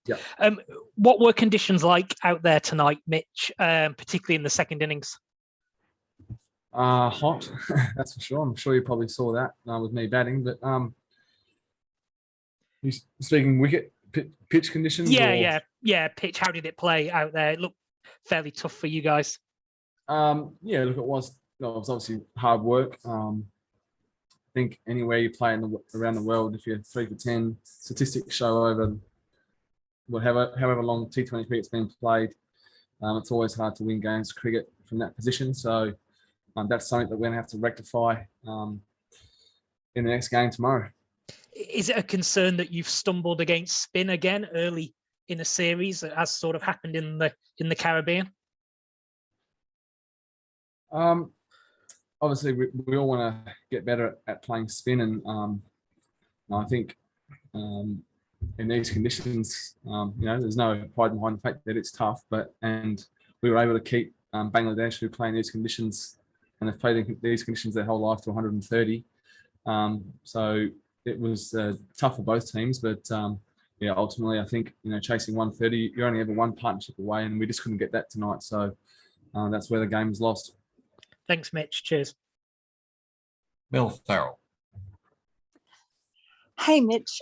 Yeah. What were conditions like out there tonight, Mitch, particularly in the second innings? Hot, that's for sure. I'm sure you probably saw that with me batting, but you speaking wicket pitch conditions? Yeah. Pitch. How did it play out there? It looked fairly tough for you guys. Yeah, look, it was obviously hard work. I think anywhere you play around the world, if you're 3 for 10, statistics show over however long T20 cricket's been played, it's always hard to win games of cricket from that position. So that's something that we're going to have to rectify in the next game tomorrow. Is it a concern that you've stumbled against spin again early in a series, as sort of happened in the Caribbean? Obviously, we all want to get better at playing spin, and I think in these conditions, there's no hiding behind the fact that it's tough. And we were able to keep Bangladesh, who play in these conditions and have played in these conditions their whole life, to 130. So it was tough for both teams, but ultimately, I think chasing 130, you're only ever one partnership away, and we just couldn't get that tonight. So that's where the game was lost. Thanks, Mitch. Cheers. Mel Farrell. Hey, Mitch.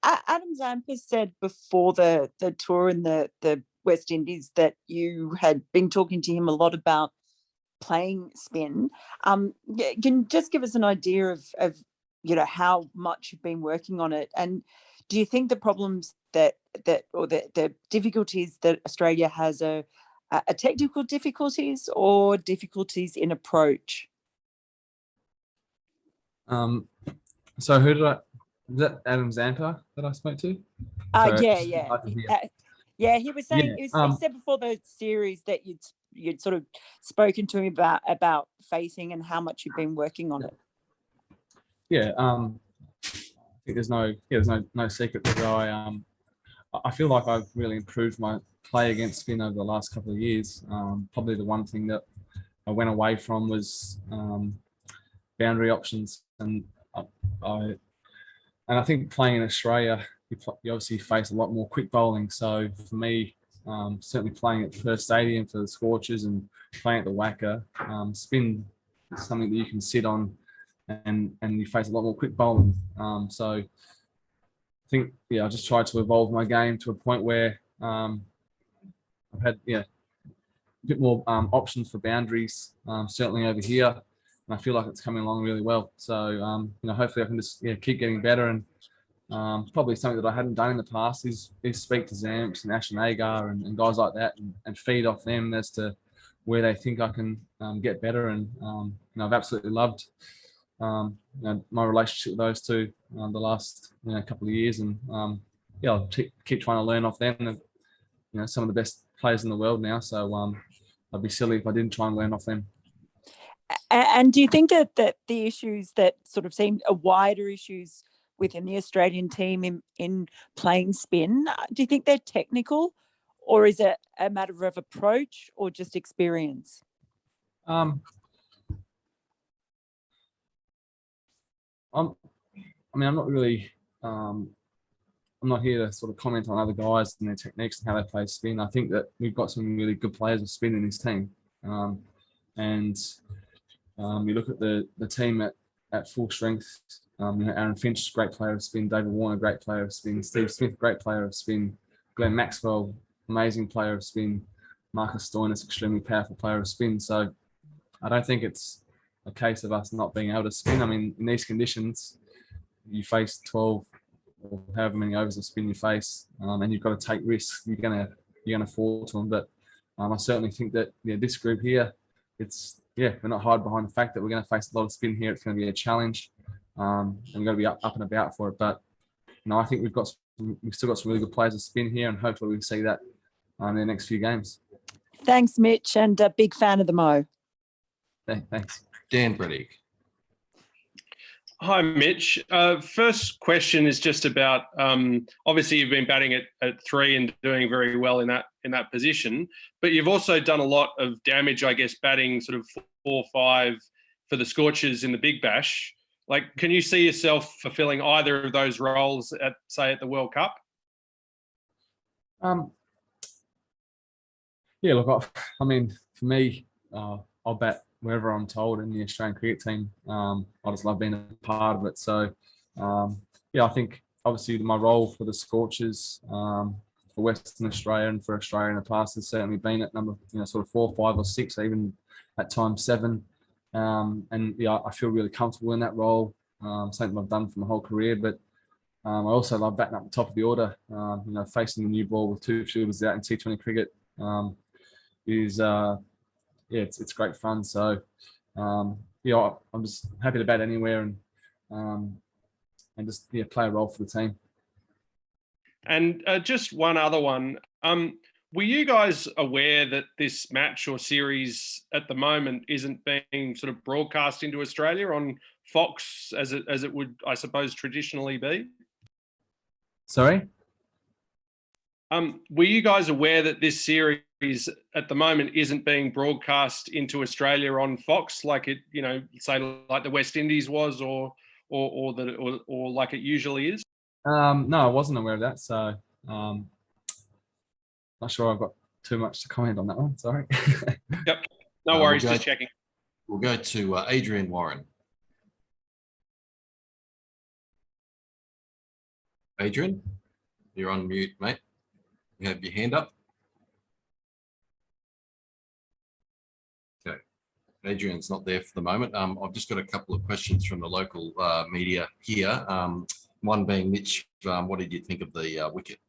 Adam Zampa said before the tour in the West Indies that you had been talking to him a lot about playing spin. Can you just give us an idea of how much you've been working on it, and do you think the problems or the difficulties that Australia has are technical difficulties or difficulties in approach? So who did was that Adam Zampa that I spoke to? Yeah. He was saying he said before the series that you'd sort of spoken to him about facing and how much you've been working on it. Yeah, I think there's no secret that I feel like I've really improved my play against spin over the last couple of years. Probably the one thing that I went away from was boundary options, and I think playing in Australia, you obviously face a lot more quick bowling. So for me, certainly playing at Perth Stadium for the Scorchers and playing at the Wacker, spin is something that you can sit on, and you face a lot more quick bowling. So I think I just tried to evolve my game to a point where I've had a bit more options for boundaries, certainly over here. And I feel like it's coming along really well. So, hopefully I can just keep getting better. And probably something that I hadn't done in the past is speak to Zamps and Ashton, Agar and guys like that, and feed off them as to where they think I can get better. And I've absolutely loved my relationship with those two the last couple of years. And I'll keep trying to learn off them. Some of the best players in the world now. So I'd be silly if I didn't try and learn off them. And do you think that the issues that sort of seem wider issues within the Australian team in playing spin, do you think they're technical, or is it a matter of approach or just experience? I'm not really. I'm not here to sort of comment on other guys and their techniques and how they play spin. I think that we've got some really good players of spin in this team, and you look at the team at full strength. Aaron Finch, great player of spin. David Warner, great player of spin. Steve Smith, great player of spin. Glenn Maxwell, amazing player of spin. Marcus Stoinis, extremely powerful player of spin. So I don't think it's a case of us not being able to spin. I mean, in these conditions, you face 12 or however many overs of spin you face, and you've got to take risks. You're gonna fall to them. But I certainly think that this group here, we're not hiding behind the fact that we're going to face a lot of spin here. It's going to be a challenge, and we've got to be up and about for it. But I think we've still got some really good players of spin here, and hopefully we'll see that in the next few games. Thanks, Mitch, and a big fan of the Mo. Thanks. Dan Bredig. Hi, Mitch. First question is just about, obviously you've been batting at 3 and doing very well in that position, but you've also done a lot of damage, I guess, batting sort of 4-5 for the Scorchers in the Big Bash. Like, can you see yourself fulfilling either of those roles at the World Cup? Um, yeah, look, I mean, for me, I'll bat wherever I'm told in the Australian cricket team. I just love being a part of it. So, yeah, I think obviously my role for the Scorchers, for Western Australia and for Australia in the past has certainly been at number, sort of 4, 5, or 6, even at times 7. And yeah, I feel really comfortable in that role. Something I've done for my whole career, but I also love batting up the top of the order. Facing the new ball with 2 fielders out in T20 cricket is yeah, it's great fun. So yeah, I'm just happy to bat anywhere and just play a role for the team. And just one other one. Were you guys aware that this match or series at the moment isn't being sort of broadcast into Australia on Fox as it would, I suppose, traditionally be? Sorry? Were you guys aware that this series at the moment isn't being broadcast into Australia on Fox like it, say like the West Indies was or like it usually is? No, I wasn't aware of that. So not sure I've got too much to comment on that one. Sorry. Yep. No worries, just checking. We'll go to Adrian Warren. Adrian, you're on mute, mate. You have your hand up. Okay. Adrian's not there for the moment. I've just got a couple of questions from the local media here. One being, Mitch, what did you think of the wicket?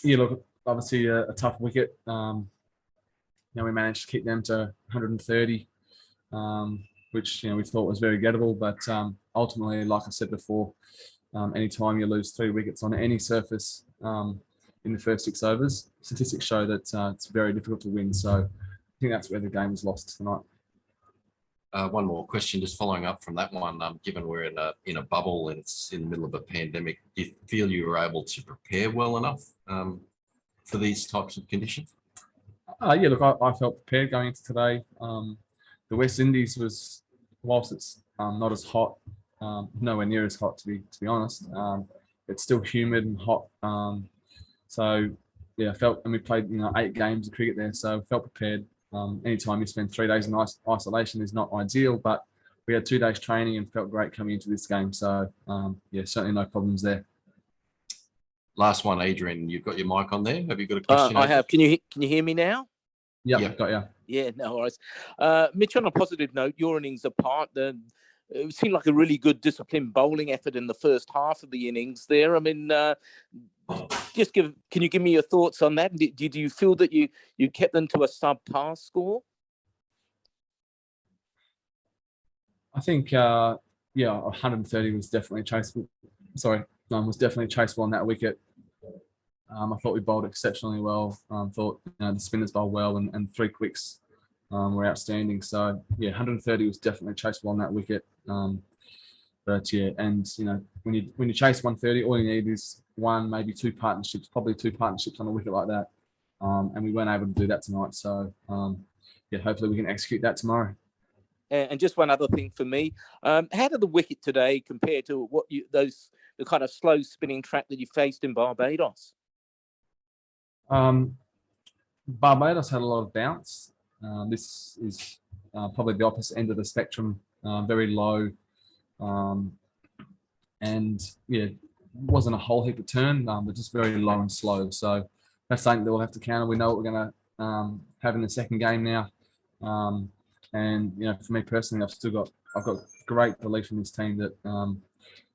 Yeah, look, obviously a tough wicket. We managed to keep them to 130, which we thought was very gettable. But ultimately, like I said before, anytime you lose 3 wickets on any surface in the first 6 overs, statistics show that it's very difficult to win. So I think that's where the game was lost tonight. One more question, just following up from that one. Given we're in a bubble and it's in the middle of a pandemic, do you feel you were able to prepare well enough for these types of conditions? Yeah, look, I felt prepared going into today. The West Indies was, whilst it's not as hot, nowhere near as hot to be honest. It's still humid and hot. So yeah, I felt, and we played 8 games of cricket there, so felt prepared. Anytime you spend 3 days in isolation is not ideal, but we had 2 days training and felt great coming into this game. So yeah, certainly no problems there. Last one, Adrian, you've got your mic on there. Have you got a question? I have. Can you hear me now? Yep, got you. Yeah, no worries. Mitch, on a positive note, your innings apart, it seemed like a really good disciplined bowling effort in the first half of the innings there. I mean, can you give me your thoughts on that? Did you feel that you kept them to a subpar score? I think, yeah, 130 was definitely chaseable. Was definitely chaseable on that wicket. I thought we bowled exceptionally well. Thought the spinners bowled well, and 3 quicks were outstanding. So yeah, 130 was definitely chaseable on that wicket. But yeah, and when you chase 130, all you need is 1, maybe 2 partnerships, probably 2 partnerships on a wicket like that. And we weren't able to do that tonight. So yeah, hopefully we can execute that tomorrow. And just one other thing for me, how did the wicket today compare to the kind of slow spinning track that you faced in Barbados? Barbados had a lot of bounce. This is probably the opposite end of the spectrum, very low, and yeah, wasn't a whole heap of turn, but just very low and slow. So that's something that we'll have to counter. We know what we're going to have in the second game now, and for me personally, I've got great belief in this team that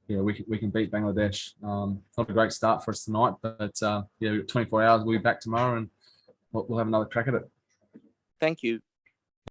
we can beat Bangladesh. Not a great start for us tonight, but 24 hours, we'll be back tomorrow and we'll have another crack at it. Thank you.